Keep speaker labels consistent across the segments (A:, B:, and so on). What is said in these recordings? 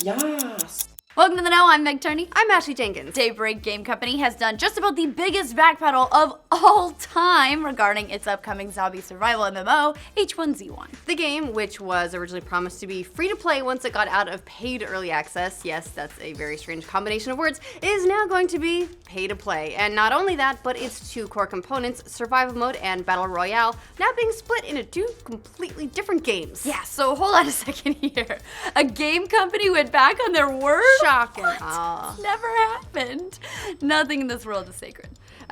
A: Yes.
B: Welcome to the Know, I'm Turney.
C: I'm Ashley Jenkins.
B: Daybreak Game Company has done just about the biggest backpedal of all time regarding its upcoming zombie survival MMO, H1Z1.
C: The game, which was originally promised to be free to play once it got out of paid early access, yes, that's a very strange combination of words, is now going to be pay to play. And not only that, but its two core components, survival mode and battle royale, now being split into two completely different games.
B: Yeah, so hold on a second here. A game company went back on their word?
C: Shocking.
B: What? Never happened. Nothing in this world is sacred.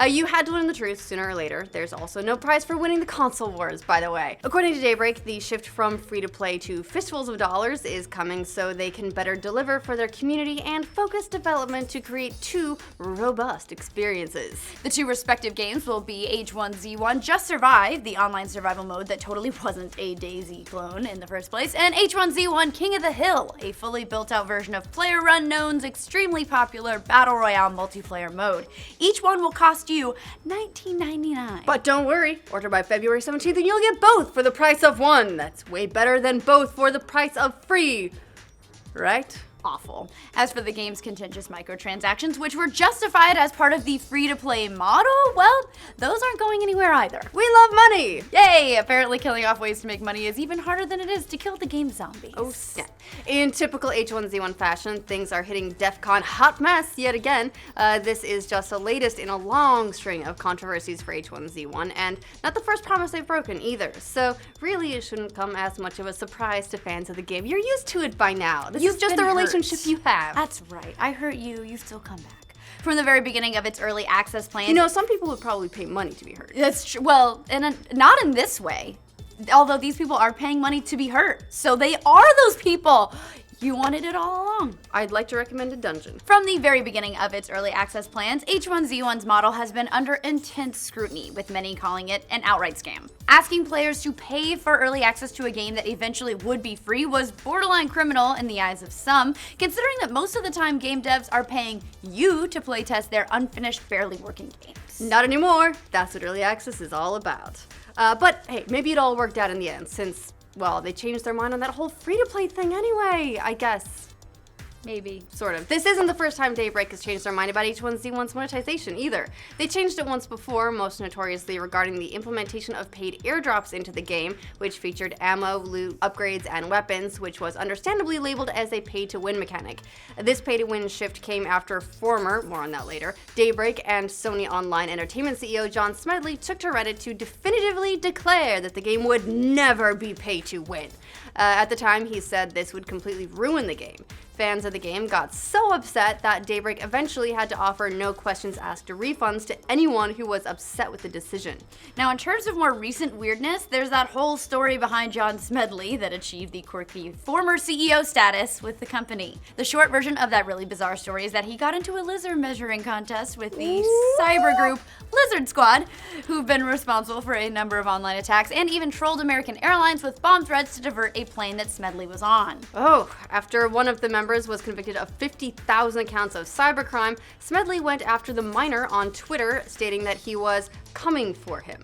C: You had to learn the truth sooner or later. There's also no prize for winning the console wars, by the way. According to Daybreak, the shift from free-to-play to fistfuls of dollars is coming so they can better deliver for their community and focus development to create two robust experiences.
B: The two respective games will be H1Z1 Just Survive, the online survival mode that totally wasn't a DayZ clone in the first place, and H1Z1 King of the Hill, a fully built-out version of PlayerUnknown's extremely popular Battle Royale multiplayer mode. Each one will cost you $19.99.
C: But don't worry, order by February 17th and you'll get both for the price of one. That's way better than both for the price of free, right?
B: Awful. As for the game's contentious microtransactions, which were justified as part of the free-to-play model, well, those aren't going anywhere either.
C: We love money!
B: Yay! Apparently killing off ways to make money is even harder than it is to kill the game's zombies.
C: Oh, snap. In typical H1Z1 fashion, things are hitting DEFCON hot mess yet again. This is just the latest in a long string of controversies for H1Z1, and not the first promise they've broken either. So really it shouldn't come as much of a surprise to fans of the game. You're used to it by now. This is just the relationship you have.
B: That's right. I hurt you. You still come back. From the very beginning of its early access plans.
C: You know, some people would probably pay money to be hurt.
B: That's true. Well, not in this way. Although these people are paying money to be hurt. So they are those people. You wanted it all along.
C: I'd like to recommend a dungeon.
B: From the very beginning of its early access plans, H1Z1's model has been under intense scrutiny, with many calling it an outright scam. Asking players to pay for early access to a game that eventually would be free was borderline criminal in the eyes of some, considering that most of the time game devs are paying you to playtest their unfinished, barely working games.
C: Not anymore. That's what early access is all about. But hey, maybe it all worked out in the end, since, well, they changed their mind on that whole free-to-play thing anyway, I guess.
B: Maybe.
C: Sort of. This isn't the first time Daybreak has changed their mind about H1Z1's monetization either. They changed it once before, most notoriously regarding the implementation of paid airdrops into the game, which featured ammo, loot, upgrades, and weapons, which was understandably labeled as a pay-to-win mechanic. This pay-to-win shift came after former, more on that later, Daybreak and Sony Online Entertainment CEO John Smedley took to Reddit to definitively declare that the game would never be pay-to-win. At the time, he said this would completely ruin the game. Fans of the game got so upset that Daybreak eventually had to offer no questions asked refunds to anyone who was upset with the decision.
B: Now, in terms of more recent weirdness, there's that whole story behind John Smedley that achieved the quirky former CEO status with the company. The short version of that really bizarre story is that he got into a lizard measuring contest with the cyber group Lizard Squad, who've been responsible for a number of online attacks and even trolled American Airlines with bomb threats to divert a plane that Smedley was on.
C: Oh, after one of the members was convicted of 50,000 counts of cybercrime, Smedley went after the minor on Twitter, stating that he was coming for him.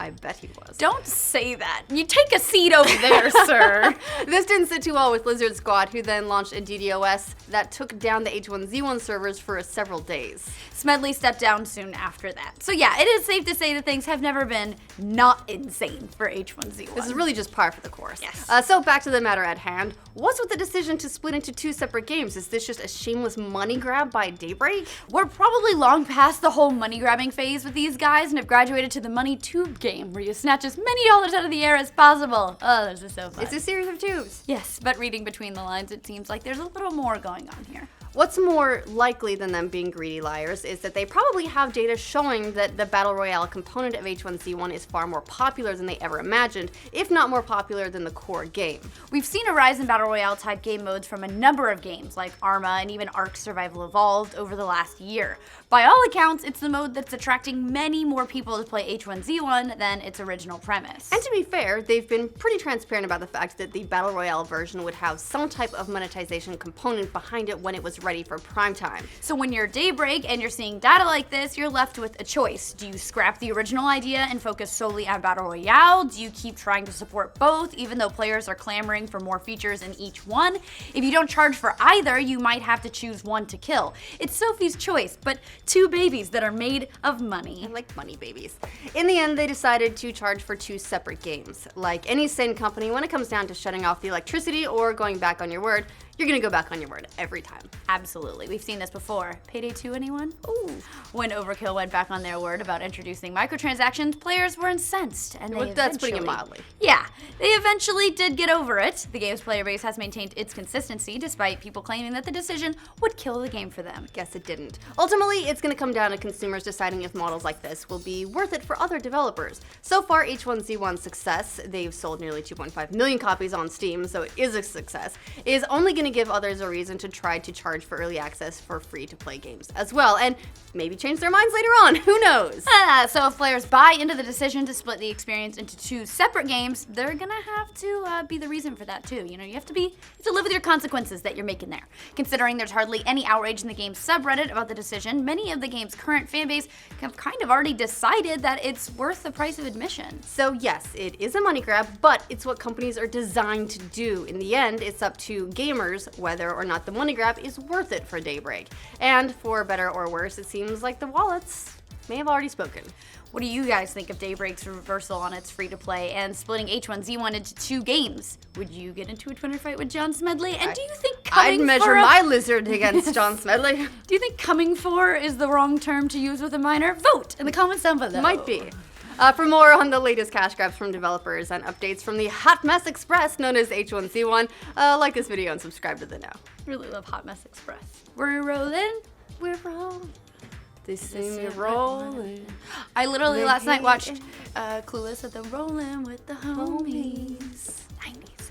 C: I bet he was.
B: Don't say that. You take a seat over there, sir.
C: This didn't sit too well with Lizard Squad, who then launched a DDoS that took down the H1Z1 servers for several days.
B: Smedley stepped down soon after that. So yeah, it is safe to say that things have never been not insane for H1Z1.
C: This is really just par for the course.
B: Yes.
C: So back to the matter at hand. What's with the decision to split into two separate games? Is this just a shameless money grab by Daybreak?
B: We're probably long past the whole money grabbing phase with these guys and have graduated to the money tube game, where you snatch as many dollars out of the air as possible. Oh, this is so fun.
C: It's a series of tubes.
B: Yes, but reading between the lines, it seems like there's a little more going on here.
C: What's more likely than them being greedy liars is that they probably have data showing that the Battle Royale component of H1Z1 is far more popular than they ever imagined, if not more popular than the core game.
B: We've seen a rise in Battle Royale type game modes from a number of games like Arma and even Ark Survival Evolved over the last year. By all accounts, it's the mode that's attracting many more people to play H1Z1 than its original premise.
C: And to be fair, they've been pretty transparent about the fact that the Battle Royale version would have some type of monetization component behind it when it was was ready for prime time.
B: So when you're Daybreak and you're seeing data like this, you're left with a choice. Do you scrap the original idea and focus solely on Battle Royale? Do you keep trying to support both, even though players are clamoring for more features in each one? If you don't charge for either, you might have to choose one to kill. It's Sophie's choice, but two babies that are made of money.
C: I like money babies. In the end, they decided to charge for two separate games. Like any sane company, when it comes down to shutting off the electricity or going back on your word, you're gonna go back on your word every time.
B: Absolutely. We've seen this before. Payday 2, anyone? Ooh. When Overkill went back on their word about introducing microtransactions, players were incensed, and
C: That's putting it mildly.
B: Yeah, they eventually did get over it. The game's player base has maintained its consistency, despite people claiming that the decision would kill the game for them.
C: Guess it didn't. Ultimately, it's gonna come down to consumers deciding if models like this will be worth it for other developers. So far, H1Z1's success, they've sold nearly 2.5 million copies on Steam, so it is a success, is only gonna give others a reason to try to charge for early access for free-to-play games as well, and maybe change their minds later on, who knows?
B: So if players buy into the decision to split the experience into two separate games, they're gonna have to be the reason for that too. You know, you have to live with your consequences that you're making there. Considering there's hardly any outrage in the game's subreddit about the decision, many of the game's current fan base have kind of already decided that it's worth the price of admission.
C: So yes, it is a money grab, but it's what companies are designed to do. In the end, it's up to gamers whether or not the money grab is worth it for Daybreak. And for better or worse, it seems like the wallets may have already spoken.
B: What do you guys think of Daybreak's reversal on its free-to-play and splitting H1Z1 into two games? Would you get into a Twitter fight with John Smedley? And do you think
C: I'd measure my lizard against John Smedley.
B: Do you think coming for is the wrong term to use with a minor? Vote in the comments down below.
C: Might be. For more on the latest cash grabs from developers and updates from the Hot Mess Express, known as H1Z1, like this video and subscribe to the Now.
B: Really love Hot Mess Express. We're rolling.
C: We're rolling. They sing you're rolling.
B: I literally last night watched Clueless at the Rolling with the Homies.